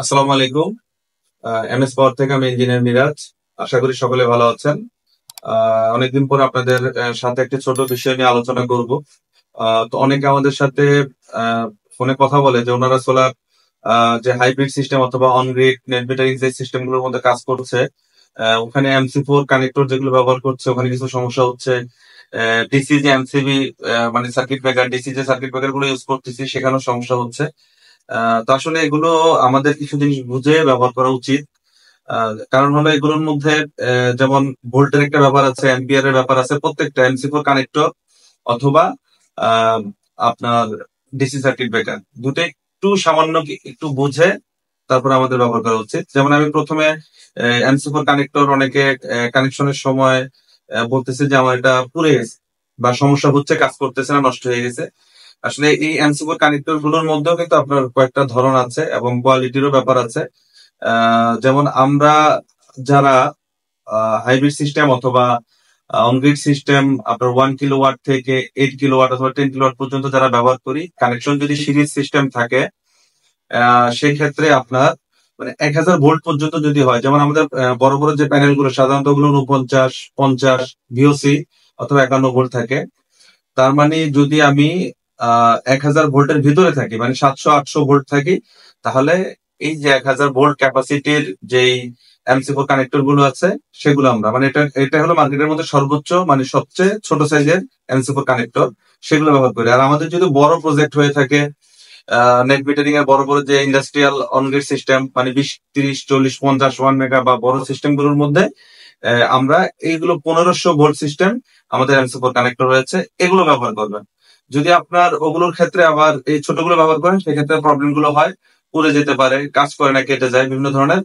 আসসালামু আলাইকুম। এমএস পাওয়ার থেকে আমি ইঞ্জিনিয়ার মিরাজ। আশা করি সকলে ভালো আছেন। অনেকদিন পর আপনাদের সাথে একটি ছোট বিষয় নিয়ে আলোচনা করব। তো অনেকে আমাদের সাথে ফোনে কথা বলে যে ওনারা সোলার যে হাইব্রিড সিস্টেম অথবা অন গ্রিড নেট মিটারিং যে সিস্টেম গুলোর মধ্যে কাজ করছে, ওখানে MC4 কানেক্টর যেগুলো ব্যবহার করছে ওখানে কিছু সমস্যা হচ্ছে। ডিসি যে এমসিবি মানে সার্কিট ব্রেকার, ডিসি যে সার্কিট ব্রেকার গুলো ইউজ করতেছি সেখানেও সমস্যা হচ্ছে। তো আসলে এগুলো আমাদের কিছু জিনিস বুঝে ব্যবহার করা উচিত। কারণ হলো এগুলোর মধ্যে যেমন ভোল্টের একটা ব্যাপার আছে, অ্যাম্পিয়ারের ব্যাপার আছে। প্রত্যেকটা MC4 কানেক্টর অথবা আহ, আপনার ডিসি সার্কিট ব্রেকার দুটো একটু সামান্য একটু বুঝে তারপর আমাদের ব্যবহার করা উচিত। যেমন আমি প্রথমে MC4 কানেক্টর অনেকে কানেকশনের সময় বলতেছে যে আমার এটা পুড়ে গেছে বা সমস্যা হচ্ছে, কাজ করতেছে না, নষ্ট হয়ে গেছে। আসলে এই MC4 কানেক্টর গুলোর মধ্যেও কিন্তু আপনার কয়েকটা ধরন আছে এবং কোয়ালিটিরও ব্যাপার আছে। যেমন আমরা যারা হাইব্রিড সিস্টেম অথবা অনগ্রিড সিস্টেম আপনার 1 কিলোওয়াট থেকে 8 কিলোওয়াট অথবা 10 কিলোওয়াট পর্যন্ত যারা ব্যবহার করি, কানেকশন যদি সিরিজ সিস্টেম থাকে সেই ক্ষেত্রে আপনার মানে 1000 ভোল্ট পর্যন্ত যদি হয়, যেমন আমাদের বড় বড় যে প্যানেল গুলো সাধারণত ওগুলো 49, 50 VOC অথবা 51 ভোল্ট থাকে। তার মানে যদি আমি 1000 ভোল্টের ভিতরে থাকি, মানে 700-800 ভোল্ট থাকি, তাহলে এই যে 1000 ভোল্ট ক্যাপাসিটির যেই MC4 কানেক্টর গুলো আছে সেগুলো আমরা মানে এটা এটা হলো মার্কেটের মধ্যে সর্বোচ্চ মানে সবচেয়ে ছোট সাইজের MC4 কানেক্টর, সেগুলো ব্যবহার করি। আর আমাদের যদি বড় প্রজেক্ট হয়ে থাকে, নেট মিটারিং এর বড় বড় যে ইন্ডাস্ট্রিয়াল অনগ্রিড সিস্টেম মানে 20, 30, 40, 50, 1 মেগা বা বড় সিস্টেম গুলোর মধ্যে আমরা এইগুলো 1500 ভোল্ট সিস্টেম আমাদের MC4 কানেক্টর রয়েছে, এগুলো ব্যবহার করবেন। যদি আপনার ওগুলোর ক্ষেত্রে আবার এই ছোটগুলো ব্যবহার করেন সেক্ষেত্রে প্রবলেম গুলো হয়, পুড়ে যেতে পারে, কাজ করে না, কেটে যায়, বিভিন্ন ধরনের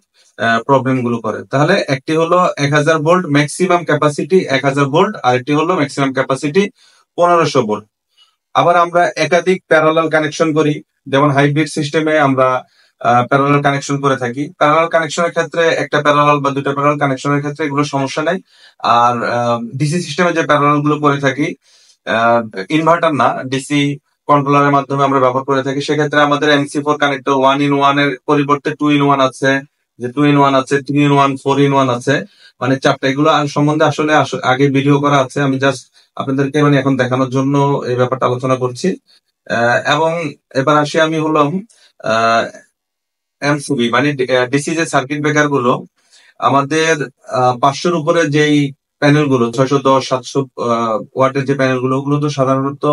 প্রবলেম গুলো করে। তাহলে একটি হলো 1000 ভোল্ট ম্যাক্সিমাম ক্যাপাসিটি 1000 ভোল্ট, আর একটি হলো ম্যাক্সিমাম ক্যাপাসিটি 1500 ভোল্ট। আবার আমরা একাধিক প্যারালাল কানেকশন করি, যেমন হাইব্রিড সিস্টেমে আমরা প্যারালাল কানেকশন করে থাকি। প্যারালাল কানেকশনের ক্ষেত্রে একটা প্যারালাল বা দুটা প্যারালাল কানেকশনের ক্ষেত্রে এগুলো সমস্যা নাই। আর ডিসি সিস্টেমে যে প্যারালাল গুলো করে থাকি, ইনভার্টার না, ডিসি কন্ট্রোলারের মাধ্যমে আমরা ব্যবহার করে থাকি, সেক্ষেত্রে আমাদের MC4 কানেক্টর 1 in 1 এর পরিবর্তে 2 in 1 আছে, যে 2 in 1 আছে, 3 in 1, 4 in 1 আছে, মানে চারটা। এগুলো সম্বন্ধে আসলে আগে ভিডিও করা আছে, আমি জাস্ট আপনাদেরকে মানে এখন দেখানোর জন্য এই ব্যাপারটা আলোচনা করছি। এবং এবার আসি আমি হলাম এমসিবি মানে ডিসি যে সার্কিট ব্রেকার গুলো আমাদের 500-র উপরে যেই প্যানেল গুলো, 610, 700 ওয়াটের যে প্যানেল গুলো, ওগুলো তো সাধারণত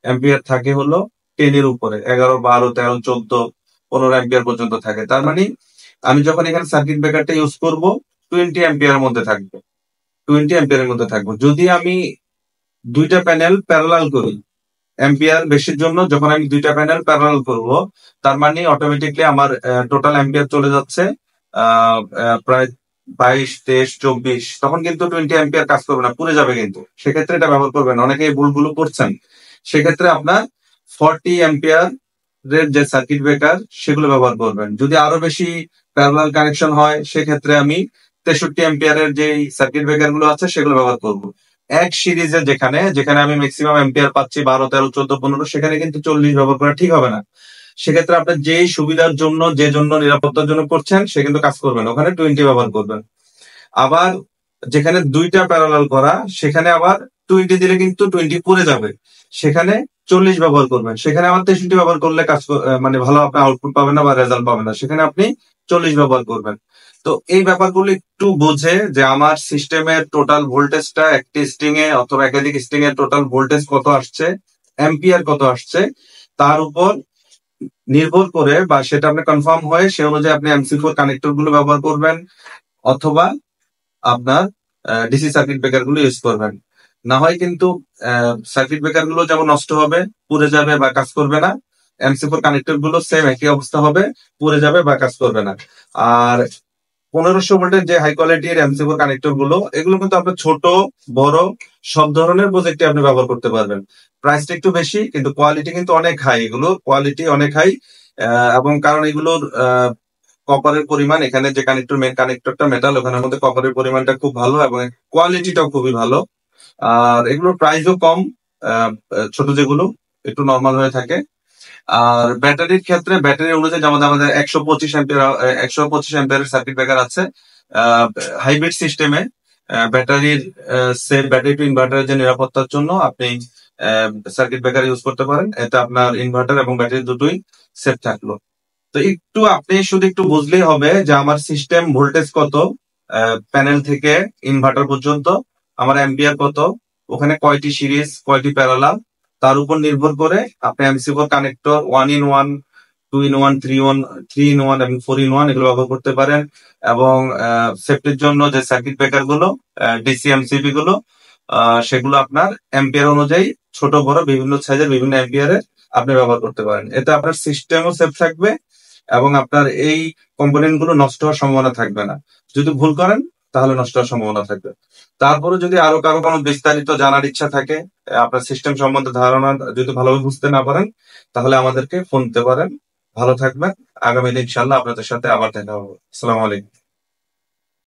অ্যাম্পিয়ার থাকে হলো 10-এর উপরে, 11, 12, 13, 14, 15 অ্যাম্পিয়ার পর্যন্ত থাকে। তার মানে আমি যখন এখানে সার্কিট ব্রেকারটা ইউজ করব 20 অ্যাম্পিয়ারের মধ্যে থাকবে, 20 অ্যাম্পিয়ারের মধ্যে থাকবো। যদি আমি দুইটা প্যানেল প্যারালাল করি অ্যাম্পিয়ার বেশির জন্য, যখন আমি দুইটা প্যানেল প্যারালাল করব, তার মানে অটোমেটিকলি আমার টোটাল অ্যাম্পিয়ার চলে যাচ্ছে প্রায় 22, 23, 24। তখন কিন্তু 20 অ্যাম্পিয়ার কাজ করবে না, পুড়ে যাবে। কিন্তু সেক্ষেত্রে এটা ব্যবহার করবেন, অনেকে এই ভুলগুলো করছেন। সেক্ষেত্রে আপনার 40 অ্যাম্পিয়ার এর যে সার্কিট ব্রেকার সেগুলো ব্যবহার করবেন। যদি আরো বেশি প্যারালাল কানেকশন হয় সেক্ষেত্রে আমি 63 অ্যাম্পিয়ারের যে সার্কিট ব্রেকার গুলো আছে সেগুলো ব্যবহার করব। এক সিরিজে যেখানে যেখানে আমি ম্যাক্সিমাম অ্যাম্পিয়ার পাচ্ছি 12, 13, 14, 15, সেখানে কিন্তু 40 ব্যবহার করা ঠিক হবে না। সেক্ষেত্রে আপনার যেই সুবিধার জন্য, যে জন্য নিরাপত্তার জন্য করছেন, সে কিন্তু কাজ করবেন, ওখানে 20 ব্যবহার করবেন। আবার যেখানে দুইটা প্যারালাল করা সেখানে আবার 20 দিলে কিন্তু 20 পড়ে যাবে, সেখানে 40 ব্যবহার করবেন। সেখানে আবার 63 ব্যবহার করলে মানে ভালো আপনি আউটপুট পাবেন না বা রেজাল্ট পাবেন না, সেখানে আপনি 40 ব্যবহার করবেন। তো এই ব্যাপারগুলো একটু বোঝে যে আমার সিস্টেমের টোটাল ভোল্টেজটা একটি স্ট্রিং এ অথবা একাধিক স্ট্রিং এর টোটাল ভোল্টেজ কত আসছে, অ্যাম্পিয়ার কত আসছে, তার উপর নির্ভর করে বা সেটা আপনি কনফার্ম হয়ে সে অনুযায়ী আপনি MC4 কানেক্টর গুলো ব্যবহার করবেন অথবা আপনার ডিসি সার্কিট ব্রেকার গুলো ইউজ করবেন। না হয় কিন্তু সার্কিট ব্রেকার গুলো যেমন নষ্ট হবে, পুড়ে যাবে বা কাজ করবে না, MC4 কানেক্টর গুলো সেম একই অবস্থা হবে, পুড়ে যাবে বা কাজ করবে না। আর 1500 ভোল্টের যে হাই কোয়ালিটির MC4 কানেক্টর গুলো, এগুলো কিন্তু আপনার ছোট বড় সব ধরনের প্রজেক্টে আপনি ব্যবহার করতে পারবেন। প্রাইসটা একটু বেশি কিন্তু কোয়ালিটি কিন্তু অনেক হাই, এগুলো কোয়ালিটি অনেক হাই। এবং কারণ এগুলোর কপারের পরিমাণ, এখানে যে কানেক্টর মেন কানেক্টরটা মেটাল, ওখানের মধ্যে কপারের পরিমাণটা খুব ভালো এবং কোয়ালিটিটাও খুবই ভালো। আর এগুলোর প্রাইসও কম, ছোট যেগুলো একটু নর্মাল হয়ে থাকে। আর ব্যাটারির ক্ষেত্রে ব্যাটারি অনুযায়ী যেমন আমাদের 125 অ্যাম্পিয়ারের সার্কিট ব্রেকার আছে। হাইব্রিড সিস্টেমে ব্যাটারির সেফ ব্যাটারি টু ইনভার্টারের যে নিরাপত্তার জন্য আপনি সার্কিট ব্রেকার ইউজ করতে পারেন। এতে আপনার ইনভার্টার এবং ব্যাটারি দুটোই সেফ থাকলো। তো একটু আপনি শুধু একটু বুঝলেই হবে যে আমার সিস্টেম ভোল্টেজ কত, প্যানেল থেকে ইনভার্টার পর্যন্ত, আমার অ্যাম্পিয়ার কত, ওখানে কয়টি সিরিজ কয়টি প্যারালাল, তার উপর নির্ভর করে আপনি এমসি4 কানেক্টর 1 in 1, 2 in 1, 3 in 1 এবং 4 in 1 এগুলো ব্যবহার করতে পারেন। এবং সেফটির জন্য যে সার্কিট ব্রেকার গুলো, ডিসি এমসিবি গুলো, সেগুলো আপনার অ্যাম্পিয়ার অনুযায়ী ছোট বড় বিভিন্ন সাইজের বিভিন্ন অ্যাম্পিয়ারের আপনি ব্যবহার করতে পারেন। এতে আপনার সিস্টেমও সেফ থাকবে এবং আপনার এই কম্পোনেন্ট গুলো নষ্ট হওয়ার সম্ভাবনা থাকবে না। যদি ভুল করেন তাহলে নষ্ট হওয়ার সম্ভাবনা থাকবে। তারপরে যদি আরো কারো কোনো বিস্তারিত জানার ইচ্ছা থাকে, আপনার সিস্টেম সম্বন্ধে ধারণা যদি ভালোভাবে বুঝতে না পারেন, তাহলে আমাদেরকে ফোন দিতে পারেন। ভালো থাকবেন। আগামী দিন ইনশাল্লাহ আপনাদের সাথে আবার দেখা হবে। আসসালামু আলাইকুম।